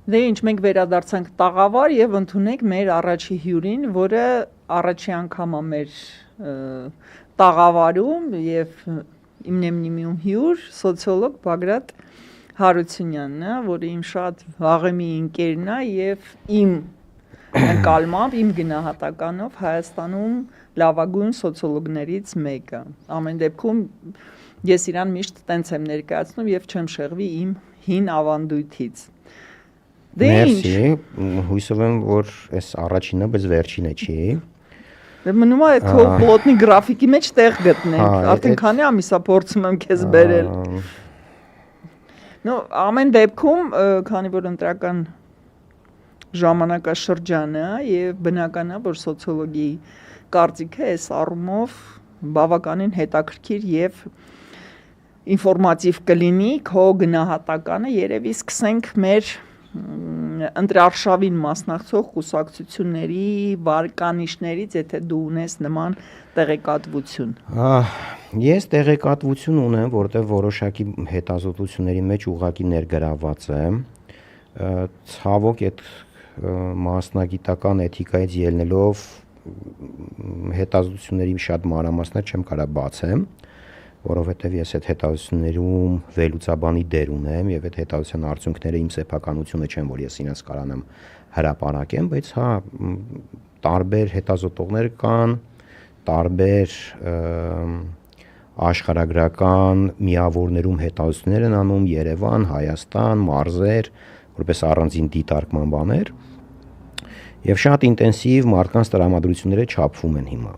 Դե ինչ մենք վերադարձանք տաղավար եւ ընդունենք մեր առաջի հյուրին, որը առաջի անգամ է մեր տաղավարում եւ իմնեմնիմիում հյուր, սոցիոլոգ Բագրատ Հարությունյանն է, որը իմ շատ վաղեմի ընկերն է եւ իմ ընկալմամբ, իմ գնահատականով Հայաստանում լավագույն սոցիոլոգներից մեկը։ Ամեն դեպքում ես իրան միշտ տենց եմ ներկայացնում եւ չեմ շեղվի իմ հին ավանդույթից։ Մերսի, հույսով եմ, որ այս առաջինը, բայց վերջինը չի։ Դե մնում է քո պլոտնի գրաֆիկի մեջ տեղ գտնենք, արդեն քանի ամիս է փորձում եմ քեզ բերել։ Ну, ամեն դեպքում, քանի որ ընտրական ժամանակաշրջանը եւ բնական է, որ սոցիոլոգիայի կարծիքը այս առումով բավականին հետաքրքիր եւ ինֆորմատիվ կլինի, քո գնահատականը երևի սկսենք մեր ընտրարշավին մասնակցող կուսակցությունների վարկանիշներից, եթե դու ունես նման տեղեկատվություն։ Ես տեղեկատվություն ունեմ, որտեղ որոշակի հետազոտությունների մեջ ուղղակի ներգրաված եմ։ Ցավոք այդ մասնագիտական էթիկայից ելնելով հետազոտությունների շատ մանրամասներ չեմ կարող բացեմ, որովհետև ես այդ հետազոտություններում վերլուծաբանի դեր ունեմ եւ այդ հետազոտության արդյունքները իմ սեփականությունը չեն, որ ես իրենց կարանամ հրապարակեմ, բայց հա տարբեր հետազոտողներ կան, տարբեր աշխարհագրական միավորներում հետազոտություններ են անում Երևան, Հայաստան, մարզեր, որպես առանձին դիտարկման բաներ եւ շատ ինտենսիվ մարդկանց տրամադրությունները չափվում են հիմա։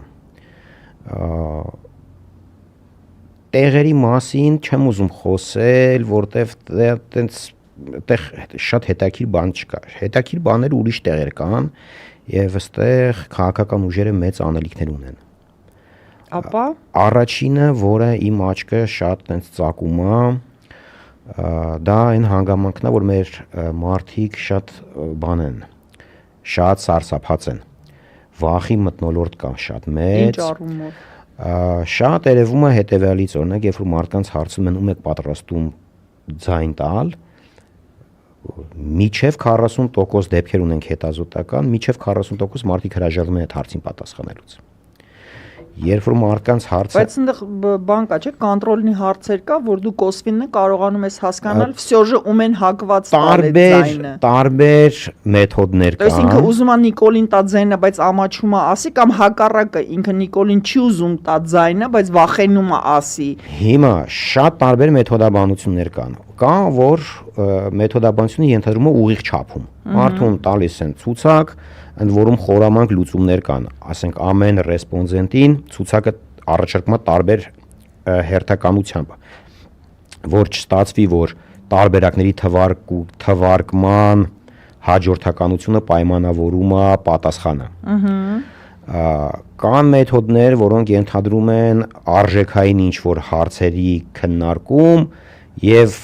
Տեղերի մասին չեմ ուզում խոսել, որտեվ այտենց շատ հետաքրքիր բան չկա։ Հետաքրքիր բաները ուրիշ տեղեր կան եւ այստեղ քաղաքական ուժերը մեծ անելիքներ ունեն։ Ապա առաջինը, որը իմ աչքը շատ այտենց ծակում է, դա այն հանգամանքն է, որ մեր մարդիկ շատ բան են, շատ սարսափած են։ Վախի մթնոլորտ կա շատ մեծ։ Ինչ առումով։ Շատ երևում է հետևյալից, օրինակ, երբ որ մարդկանց հարցում են ում եք պատրաստում ձայն տալ, միջև 40% դեպքեր ունենք հետազոտական, միջև 40% մարդիկ հրաժարվում են այդ հարցին պատասխանելուց։ Երբ որ մարդկանց հարցը Բայց այնտեղ բան կա, չէ՞, կոնտրոլնի հարցեր կա, որ դու կոսվինը կարողանում ես հասկանալ, всё ում են հակված տալ այդ ձայնը։ Տարբեր մեթոդներ կան։ Այս ինքը ուզում է Նիկոլին տա ձայնը, բայց ամաչում է ասի, կամ հակառակը, ինքը Նիկոլին չի ուզում տա ձայնը, բայց վախենում է ասի։ Հիմա շատ տարբեր մեթոդաբանություններ կան։ Կա, որ մեթոդաբանությունը ենթադրում է ուղիղ չափում։ Մարդուն տալիս են ցուցակ, ընդ որում խորամանկ լուծումներ կան, ասենք ամեն ռեսպոնդենտին ցուցակը առաջարկում է տարբեր հերթականությամբ, որ չստացվի, որ տարբերակների թվարկման հաջորդականությունը պայմանավորում է պատասխանը։ Կան մեթոդներ, որոնք ենթադրում են արժեքային ինչ-որ հարցերի քննարկում եւ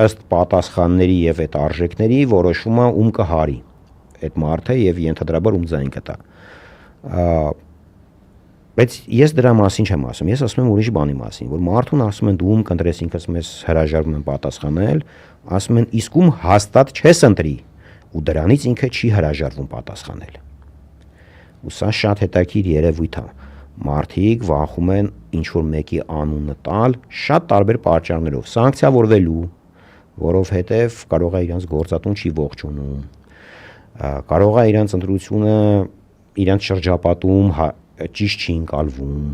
ըստ պատասխանների եւ այդ արժեքների որոշումը ում կհարի այդ մարդը եւ ենթադրաբար ում ձայն կտա։ Բայց ես դրա մասին չեմ ասում, ես ասում եմ ուրիշ բանի մասին, որ մարդուն ասում են դու ում կընտրես, ինքս մեզ հրաժարվում եմ պատասխանել, ասում են իսկ ում հաստատ չես ընտրի, ու դրանից ինքը չի հրաժարվում պատասխանել։ Ու սա շատ հետաքրքիր երևույթ է։ Մարդիկ վախում են ինչ որ մեկի անունը տալ շատ տարբեր պատճառներով, սանկցիավորվելու, որովհետև կարող է իրանց գործատուն չի ողջունում, կարող է իրանց ընտրությունը իրանց շրջապատում ճիշտ չի ընկալվում։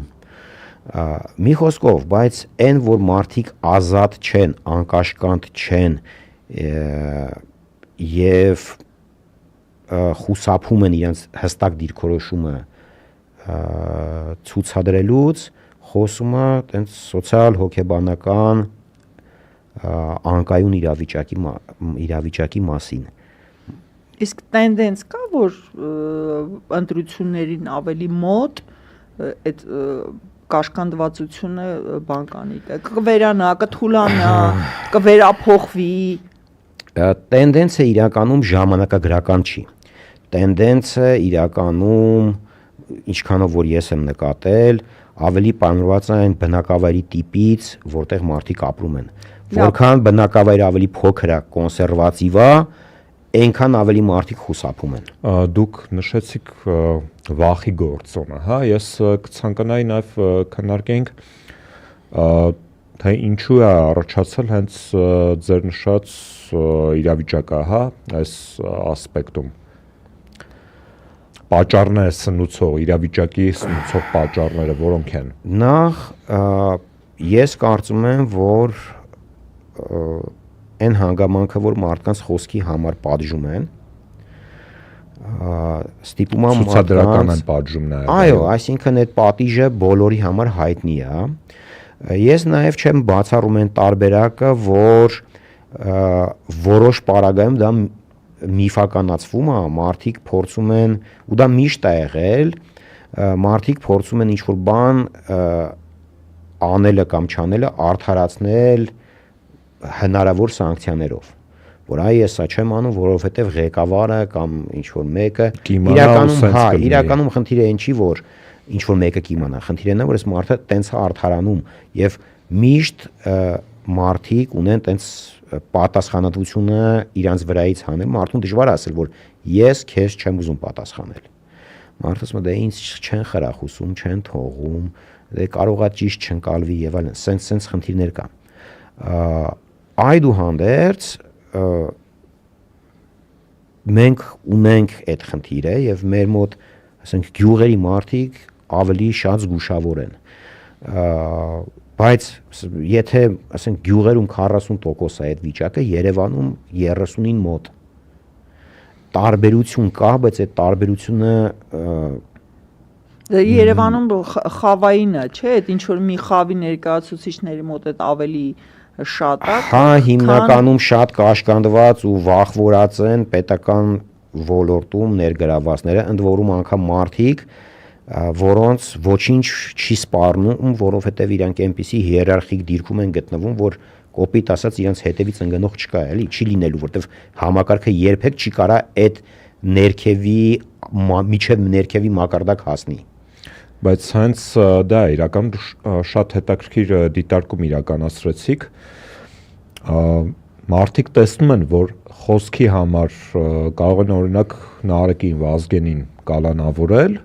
Մի խոսքով, բայց այն որ մարդիկ ազատ չեն, անկաշկանդ չեն եւ խուսափում են իրանց հստակ դիրքորոշումը ցուցադրելուց, խոսում է տենց սոցիալ հոգեբանական անկայուն իրավիճակի մասին։ Իսկ տենդենս կա, որ ընտրություններին ավելի մոտ այդ կաշկանդվածությունը բան կանի, կվերանա, կթուլանա, կվերափոխվի։ Տենդենսը իրականում ժամանակագրական չի։ Տենդենսը իրականում, ինչքանով որ ես եմ նկատել, ավելի պայմանավորված է այն բնակավայրի տիպից, որտեղ մարդիկ ապրում են։ Որքան բնակավայրը ավելի փոքր է, կոնսերվատիվ է, այնքան ավելի մարդիկ խուսափում են։ Դուք նշեցիք վախի գործոնը, հա, ես կցանկանայի նաև քննարկենք թե ինչու է առաջացել հենց ձեր նշած իրավիճակը, հա, այս ասպեկտում։ Պատճառները սնուցող, իրավիճակի սնուցող պատճառները որոնք են։ Նախ ես կարծում եմ, որ այն հանգամանքը, որ մարդկանց խոսքի համար պատժում են, ստիպում է ցուցադրական են պատժում նաև։ Այո, այսինքն այդ պատիժը բոլորի համար հայտնի է։ Ես նաև չեմ բացառում այն տարբերակը, որ որոշ պարագայում դա միֆականացվում է, մարդիկ փորձում են, ու դա միշտ է եղել, մարդիկ փորձում են ինչ-որ բան անելը կամ չանելը արդարացնել հնարավոր սանկցիաներով, որ այ ես սա չեմ անում, որովհետև ղեկավարը կամ ինչ-որ մեկը իրականում խնդիրը այն չի, որ ինչ-որ մեկը կիմանա, խնդիրն է, որ այս մարդը տենց է արդարանում եւ միշտ մարդիկ ունեն տենց պատասխանատվությունը իրանց վրայից հանել, մարդուն դժվար է ասել, որ ես քեզ չեմ ուզում պատասխանել։ Մարդը ասում է դե ինձ չեն խրախուսում, չեն թողում, դե կարողա ճիշտ չընկալվի եւ այլն, սենց խնդիրներ կան։ Այդուհանդերձ մենք ունենք այդ խնդիրը եւ մեր մոտ, ասենք, գյուղերի մարդիկ ավելի շատ զգուշավոր են։ Բայց եթե, ասենք, գյուղերում 40% է այդ վիճակը, Երևանում 30-ին մոտ տարբերություն կա, բայց այդ տարբերությունը Երևանում խավային է, չէ՞, այդ ինչ որ մի խավի ներկայացուցիչների մոտ այդ ավելի շատ է։ Հա, հիմնականում շատ կաշկանդված ու վախվորած են պետական ոլորտում ներգրավվածները, ընդ որում անգամ մարդիկ, որոնց ոչինչ չի սպառնում, որովհետև իրանք այնպիսի հիերարխիկ դիրքում են գտնվում, որ կոպիտ ասած իրենց հետևից ընկնող չկա, էլի, չի լինելու, որովհետև համակարգը երբեք չի կարա այդ միջև ներքևի մակարդակ հասնի։ Բայց հենց դա է իրականում շատ հետաքրքիր դիտարկում իրականացրեցիք։ Մարդիկ տեսնում են, որ խոսքի համար կարող են օրինակ Նարեկին Վազգենին կալանավորել,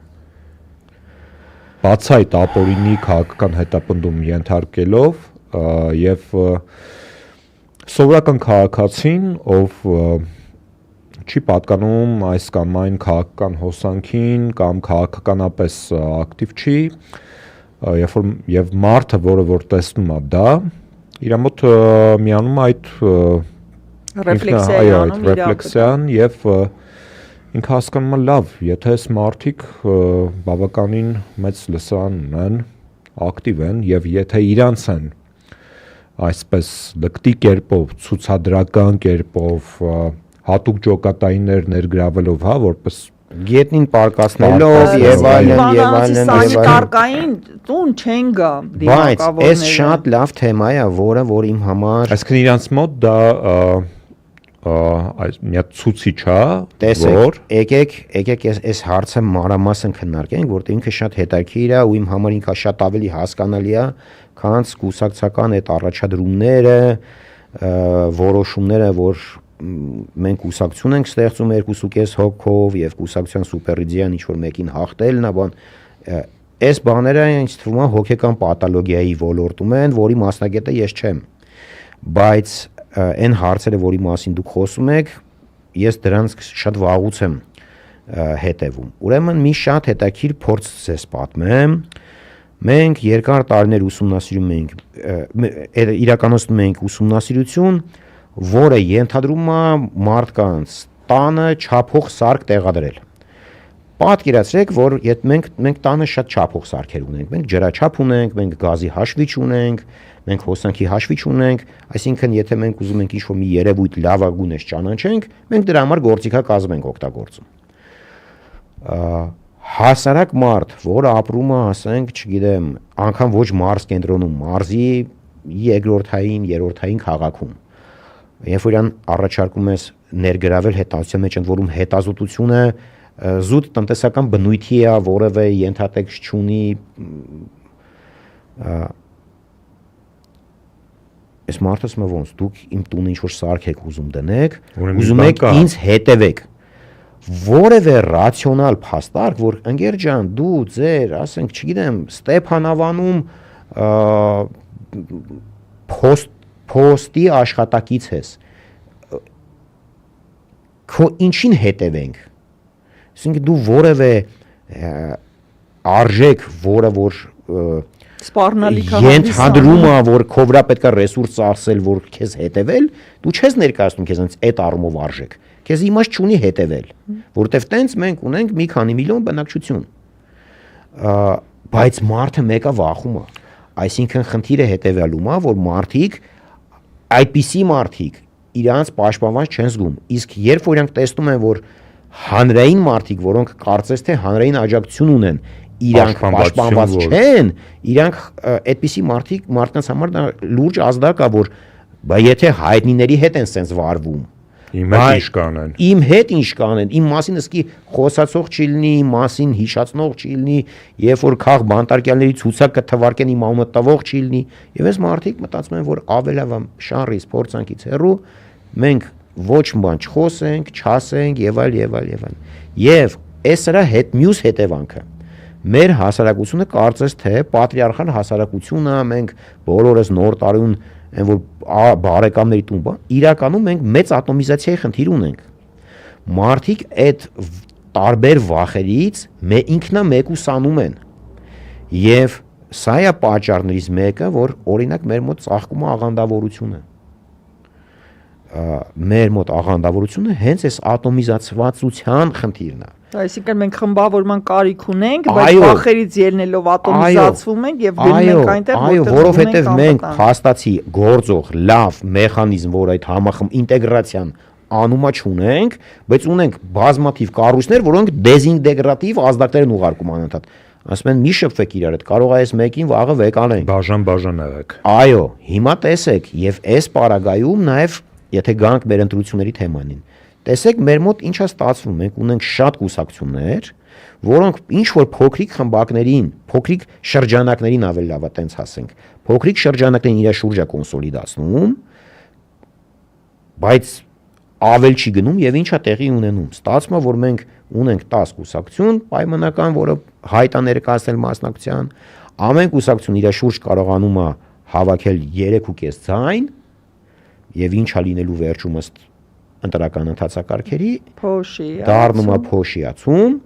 բացի այդ ապօրինի քաղաքական հետապնդում ենթարկելով եւ սովորական քաղաքացին, ով չի պատկանում այս կամ այն քաղաքական հոսանքին կամ քաղաքականապես ակտիվ չի, եւ մարդը, որը որ տեսնում է դա, իր մոտ միանում այդ ռեֆլեքսիան եւ ինքը հասկանում է լավ, եթե այս մարդիկ բավականին մեծ լսարան ունեն, ակտիվ են եւ եթե իրանց են այսպես լկտի կերպով, ցուցադրական կերպով, հատուկ ջոկատայիններ ներգրավելով, հա, որպես գետնին պարկասնելով եւ այլն կարկային տուն չեն գա դիմակավորները։ Բայց այս շատ լավ թեմա է, որ իմ համար այսինքն իրանց մոտ դա այս մի հատ ցուցիչ է, որ եկեք այս հարցը մանրամասն քննարկենք, որտեղ ինքը շատ հետաքրքիր է ու իմ համար ինքը շատ ավելի հասկանալի է, քան կուսակցական այդ առաջադրումները, որոշումները, որ մենք կուսակցություն ենք ստեղծում 2.5 հոգով եւ կուսակցության սուպերիդիան ինչ որ մեկին հաղթելն է, բան այս բաները ինձ թվում է հոգեկան պաթոլոգիայի ոլորտում են, որի մասնագետը ես չեմ, բայց այն հարցերը, որի մասին դուք խոսում եք, ես դրանց շատ վաղուց եմ հետևում։ Ուրեմն մի շատ հետաքրքիր փորձ ձեզ պատմեմ։ Մենք երկար տարիներ ուսումնասիրում ենք, իրականացնում ենք ուսումնասիրություն, որը ենթադրում է մարդկանց տանը չափող սարք տեղադրել։ Պատկերացրեք, որ մենք տանը շատ չափող սարքեր ունենք, մենք ջրաչափ ունենք, մենք գազի հաշվիչ ունենք, մենք հոսանքի հաշվիչ ունենք, այսինքն եթե մենք ուզում ենք ինչ-որ մի երևույթ լավագույնս ճանաչենք, մենք դրա համար գործիքակազմ ենք օգտագործում։ Հասարակ մարդ, որը ապրում է, ասենք, չգիտեմ, անգամ ոչ մարզ կենտրոնում, մարզի երկրորդային, երրորդային քաղաքում։ Երբ որ իրան առաջարկում ես ներգրավել հետազոտության մեջ, ընդ որում հետազոտությունը զուտ տնտեսական բնույթի է, որևէ ենթատեքստ չունի, Այս մարդը ասում է ոնց դուք իմ տունը ինչ որ սարք եք ուզում դնեք, Ուրեմն ուզում մի եք բան կա։ ինձ հետևեք։ Որևէ ռացիոնալ փաստարկ, որ ընկեր ջան, դու ձեր, ասենք, չգիտեմ, Ստեփանավանում փոստի աշխատակից ես։ Քո ինչին հետևենք։ Այսինքն դու որևէ արժեք, որը որ Սպառնալիք ենթադրում է, որ քո վրա պետք է ռեսուրս ծախսել, որ քեզ հետևել, դու չես ներկայացնում քեզ այդ առումով արժեք։ Քեզ իմաստ չունի հետևել, որովհետև տենց մենք ունենք մի քանի միլիոն բնակչություն։ Բայց մարդը մեկը վախում է։ Այսինքն խնդիրը հետևյալում է, որ մարդիկ այդպիսի մարդիկ իրանց պաշտպանված չեն զգում։ Իսկ երբ որ իրանք տեսնում են, որ հանրային մարդիկ, որոնք կարծես թե հանրային աջակցություն ունեն, իրանք պաշտպանված չեն, իրանք այդպիսի մարդկանց համար դա լուրջ ազդակ է, որ բա եթե հայտնիների հետ են սենց վարվում, Իմ հետ ինչ կանեն։ Իմ հետ ինչ կանեն, իմ մասին իսկի խոսացող չի լինի, իմ մասին հիշացնող չի լինի, երբ որ քաղ բանտարկյալների ցուցակ կթվարկեն իմ անունը տվող չի լինի, եւ այս մարդիկ մտածում են, որ ավելավա շարից փորձանքից հեռու մենք ոչ բան չխոսենք, չասենք եւ այլ եւ այլ եւ այլ։ Եվ այս սրա հետ մյուս հետևանքը մեր հասարակությունը կարծես թե պատրիարխալ հասարակությունը մենք բոլորս նոր տարուն այն որ բարեկամների տուն բա իրականում մենք մեծ ատոմիզացիայի խնդիր ունենք մարդիկ այդ տարբեր վախերից ինքնամեկուսանում են եւ սա է պատճառներից մեկը որ օրինակ մեր մոտ ծաղկում է աղանդավորությունը մեր մոտ աղանդավորությունը հենց այս ատոմիզացվածության խնդիրն է Այսինքն մենք խմբավորման կարիք ունենք, բայց վախերից ելնելով ատոմիզացվում ենք եւ գնում ենք այնտեղ, որովհետեւ մենք փաստացի գործող լավ մեխանիզմ, որ այդ ինտեգրացիան անումա չունենք, բայց ունենք բազմաթիվ կառույցներ, որոնք դեզինտեգրատիվ ազդակներ են ուղարկում անընդհատ։ Ասում են մի շփվեք իրար հետ, կարող է այս մեկին վաղը վեկանենք։ Բաժան եղեք։ Այո, հիմա տեսեք եւ այս պարագայում նաեւ եթե գանք մեր ընտրությունների թեմանին Տեսեք մեր մոտ ինչա ստացվում, մենք ունենք շատ կուսակցություններ, որոնք ինչ որ փոքրիկ խմբակներին, փոքրիկ շրջանակներին ավելի լավ է տենց ասենք, փոքրիկ շրջանակներին իր շուրջը կոնսոլիդացնում, բայց ավել չի գնում եւ ինչա տեղի ունենում։ Ստացվում է, որ մենք ունենք 10 կուսակցություն պայմանական, որը հայտ է ներկայացնել մասնակցության, ամեն կուսակցություն իր շուրջ կարողանում է հավաքել 3.5 ձայն եւ ինչա լինելու վերջում ըստ ընտրական ընթացակարգերի փոշի դառնում է փոշիացում